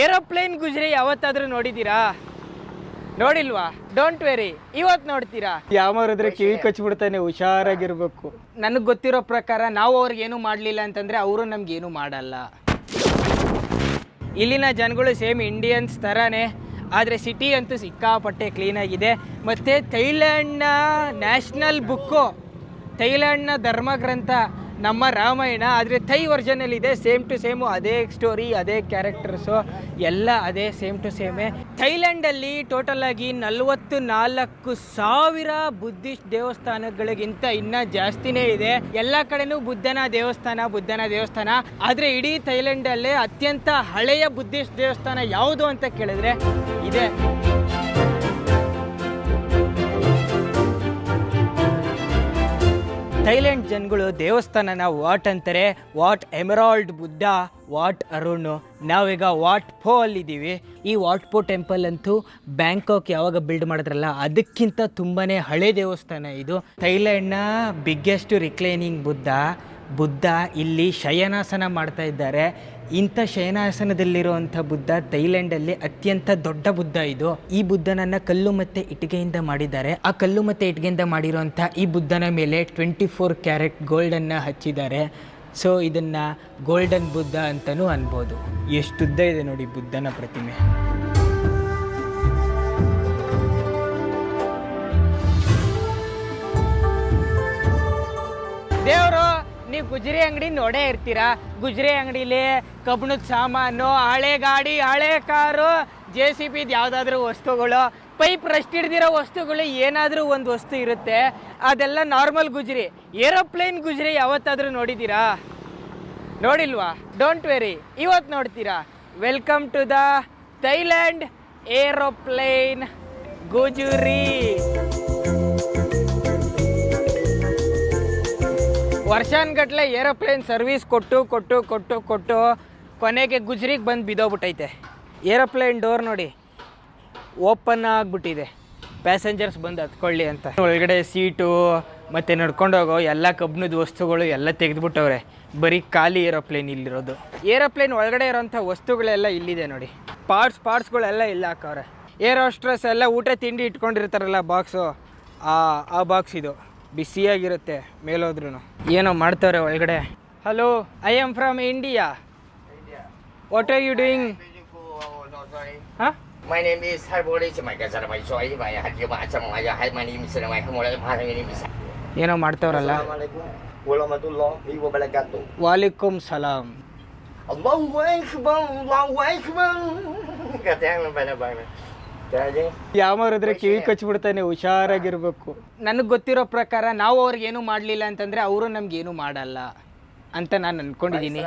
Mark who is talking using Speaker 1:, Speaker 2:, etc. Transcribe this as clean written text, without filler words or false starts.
Speaker 1: Aeroplane ಗುಜ್ರಿ ಯಾವತ್ತಾದ್ರೂ ನೋಡಿದ್ದೀರಾ? ನೋಡಿಲ್ವಾ? Don't very, ಇವತ್ತು ನೋಡ್ತೀರಾ. ಯಾಮಾರಿದ್ರೆ ಕಿವಿ ಕಚ್ಚಿಬಿಡ್ತಾನೆ, ಹುಷಾರಾಗಿರ್ಬೇಕು. ನನಗೆ ಗೊತ್ತಿರೋ ಪ್ರಕಾರ ನಾವು ಅವ್ರಿಗೇನು ಮಾಡಲಿಲ್ಲ ಅಂತಂದರೆ ಅವರು ನಮಗೇನು ಮಾಡಲ್ಲ. ಇಲ್ಲಿನ ಜನಗಳು ಸೇಮ್ ಇಂಡಿಯನ್ಸ್ ಥರನೇ, ಆದರೆ ಸಿಟಿ ಅಂತೂ ಸಿಕ್ಕಾಪಟ್ಟೆ ಕ್ಲೀನಾಗಿದೆ. ಮತ್ತು ಥೈಲ್ಯಾಂಡ್ನ ನ್ಯಾಷನಲ್ ಬುಕ್ಕು, ಥೈಲ್ಯಾಂಡ್ನ ಧರ್ಮಗ್ರಂಥ ನಮ್ಮ ರಾಮಾಯಣ, ಆದರೆ ಥೈ ವರ್ಜನಲ್ಲಿದೆ. ಸೇಮ್ ಟು ಸೇಮು ಅದೇ ಸ್ಟೋರಿ, ಅದೇ ಕ್ಯಾರೆಕ್ಟರ್ಸು, ಎಲ್ಲ ಅದೇ ಸೇಮ್ ಟು ಸೇಮೇ. ಥೈಲ್ಯಾಂಡಲ್ಲಿ ಟೋಟಲ್ ಆಗಿ 44,000 ಬುದ್ಧಿಸ್ಟ್ ದೇವಸ್ಥಾನಗಳಿಗಿಂತ ಇನ್ನೂ ಜಾಸ್ತಿನೇ ಇದೆ. ಎಲ್ಲ ಕಡೆನೂ ಬುದ್ಧನ ದೇವಸ್ಥಾನ. ಆದರೆ ಇಡೀ ಥೈಲ್ಯಾಂಡಲ್ಲೇ ಅತ್ಯಂತ ಹಳೆಯ ಬುದ್ಧಿಸ್ಟ್ ದೇವಸ್ಥಾನ ಯಾವುದು ಅಂತ ಕೇಳಿದ್ರೆ ಇದೆ. ಥೈಲ್ಯಾಂಡ್ ಜನಗಳು ದೇವಸ್ಥಾನನ ವಾಟ್ ಅಂತಾರೆ, what emerald Buddha, what Arun. ನಾವೀಗ ವಾಟ್ ಪೋ ಅಲ್ಲಿದ್ದೀವಿ. ಈ ವಾಟ್ ಪೋ ಟೆಂಪಲ್ ಅಂತೂ ಬ್ಯಾಂಕಾಕ್ ಯಾವಾಗ ಬಿಲ್ಡ್ ಮಾಡಿದ್ರಲ್ಲ ಅದಕ್ಕಿಂತ ತುಂಬಾ ಹಳೆ ದೇವಸ್ಥಾನ ಇದು. ಥೈಲ್ಯಾಂಡ್ನ ಬಿಗ್ಗೆಸ್ಟ್ ರಿಕ್ಲೈನಿಂಗ್ ಬುದ್ಧ ಇಲ್ಲಿ ಶಯನಾಸನ ಮಾಡ್ತಾ ಇದ್ದಾರೆ. ಇಂಥ ಶಯನಾಸನದಲ್ಲಿರುವಂಥ ಬುದ್ಧ ಥೈಲ್ಯಾಂಡಲ್ಲಿ ಅತ್ಯಂತ ದೊಡ್ಡ ಬುದ್ಧ ಇದು. ಈ ಬುದ್ಧನನ್ನು ಕಲ್ಲು ಮತ್ತು ಇಟ್ಟಿಗೆಯಿಂದ ಮಾಡಿದ್ದಾರೆ. ಆ ಕಲ್ಲು ಮತ್ತು ಇಟ್ಟಿಗೆಯಿಂದ ಮಾಡಿರುವಂಥ ಈ ಬುದ್ಧನ ಮೇಲೆ 24 ಕ್ಯಾರೆಟ್ ಗೋಲ್ಡನ್ನು ಹಚ್ಚಿದ್ದಾರೆ. ಸೊ ಇದನ್ನು ಗೋಲ್ಡನ್ ಬುದ್ಧ ಅಂತಲೂ ಅನ್ಬೋದು. ಎಷ್ಟುದ್ದ ಇದೆ ನೋಡಿ ಬುದ್ಧನ ಪ್ರತಿಮೆ. ದೇವರು, ನೀವು ಗುಜ್ರಿ ಅಂಗಡಿ ನೋಡೇ ಇರ್ತೀರಾ. ಗುಜ್ರಿ ಅಂಗಡಿಲಿ ಕಬ್ಬಿಣದ ಸಾಮಾನು, ಹಳೆ ಗಾಡಿ, ಹಳೆ ಕಾರು, JCB ಯಾವುದಾದ್ರೂ ವಸ್ತುಗಳು, ಪೈಪ್ ರಸ್ಟ್ ಹಿಡ್ದಿರೋ ವಸ್ತುಗಳು, ಏನಾದರೂ ಒಂದು ವಸ್ತು ಇರುತ್ತೆ. ಅದೆಲ್ಲ ನಾರ್ಮಲ್ ಗುಜ್ರಿ. ಏರೋಪ್ಲೇನ್ ಗುಜ್ರಿ ಯಾವತ್ತಾದರೂ ನೋಡಿದ್ದೀರಾ? ನೋಡಿಲ್ವಾ? ಡೋಂಟ್ ವೆರಿ, ಇವತ್ತು ನೋಡ್ತೀರಾ. Welcome to the Thailand aeroplane ಗುಜ್ರಿ. ವರ್ಷಾನ್ಗಟ್ಲೆ ಏರೋಪ್ಲೇನ್ ಸರ್ವಿಸ್ ಕೊಟ್ಟು ಕೊನೆಗೆ ಗುಜ್ರಿಗೆ ಬಂದು ಬಿದ್ದೋಗ್ಬಿಟ್ಟೈತೆ. ಏರೋಪ್ಲೇನ್ ಡೋರ್ ನೋಡಿ ಓಪನ್ ಆಗಿಬಿಟ್ಟಿದೆ, ಪ್ಯಾಸೆಂಜರ್ಸ್ ಬಂದು ಹತ್ಕೊಳ್ಳಿ ಅಂತ. ಒಳಗಡೆ ಸೀಟು ಮತ್ತು ನಡ್ಕೊಂಡು ಹೋಗೋ ಎಲ್ಲ ಕಬ್ಬಿಣದ ವಸ್ತುಗಳು ಎಲ್ಲ ತೆಗೆದುಬಿಟ್ಟವ್ರೆ. ಬರೀ ಖಾಲಿ ಏರೋಪ್ಲೇನ್ ಇಲ್ಲಿರೋದು. ಏರೋಪ್ಲೇನ್ ಒಳಗಡೆ ಇರೋಂಥ ವಸ್ತುಗಳೆಲ್ಲ ಇಲ್ಲಿದೆ ನೋಡಿ. ಪಾರ್ಟ್ಸ್ಗಳೆಲ್ಲ ಇಲ್ಲ ಹಾಕವ್ರೆ. ಏರ್ ಹೋಸ್ಟ್ರೆಸ್ ಎಲ್ಲ ಊಟ ತಿಂಡಿ ಇಟ್ಕೊಂಡಿರ್ತಾರಲ್ಲ ಬಾಕ್ಸು, ಆ ಬಾಕ್ಸ್ ಇದು. ಬಿಸಿಯಾಗಿರುತ್ತೆ ಮೇಲೋದ್ರೂ. ಏನೋ ಮಾಡ್ತವ್ರೆ ಒಳಗಡೆ. Hello, I am from India. What are you doing? ಹಾಂ,
Speaker 2: My name is Harbori Chamaikazara my joy my Hajima Chamaya Hai my name is Ramai Hamora Bharangi.
Speaker 1: ಏನೋ ಮಾಡ್ತವ್ರಲ್ಲ.
Speaker 2: Warahmatullahi wabarakatuh.
Speaker 1: ವಾಲಿಕುಮ್ ಸಲಾಂ.
Speaker 2: Allahu Akbar, Allahu Akbar. Katanya bana.
Speaker 1: ಯಾಮಾರಿದ್ರೆ ಕಿವಿ ಕಚ್ಚಿಬಿಡ್ತಾನೆ, ಹುಷಾರಾಗಿರ್ಬೇಕು. ನನಗೆ ಗೊತ್ತಿರೋ ಪ್ರಕಾರ ನಾವು ಅವ್ರಿಗೇನು ಮಾಡಲಿಲ್ಲ ಅಂತಂದರೆ ಅವರು ನಮಗೇನು ಮಾಡಲ್ಲ ಅಂತ ನಾನು ಅಂದ್ಕೊಂಡಿದ್ದೀನಿ.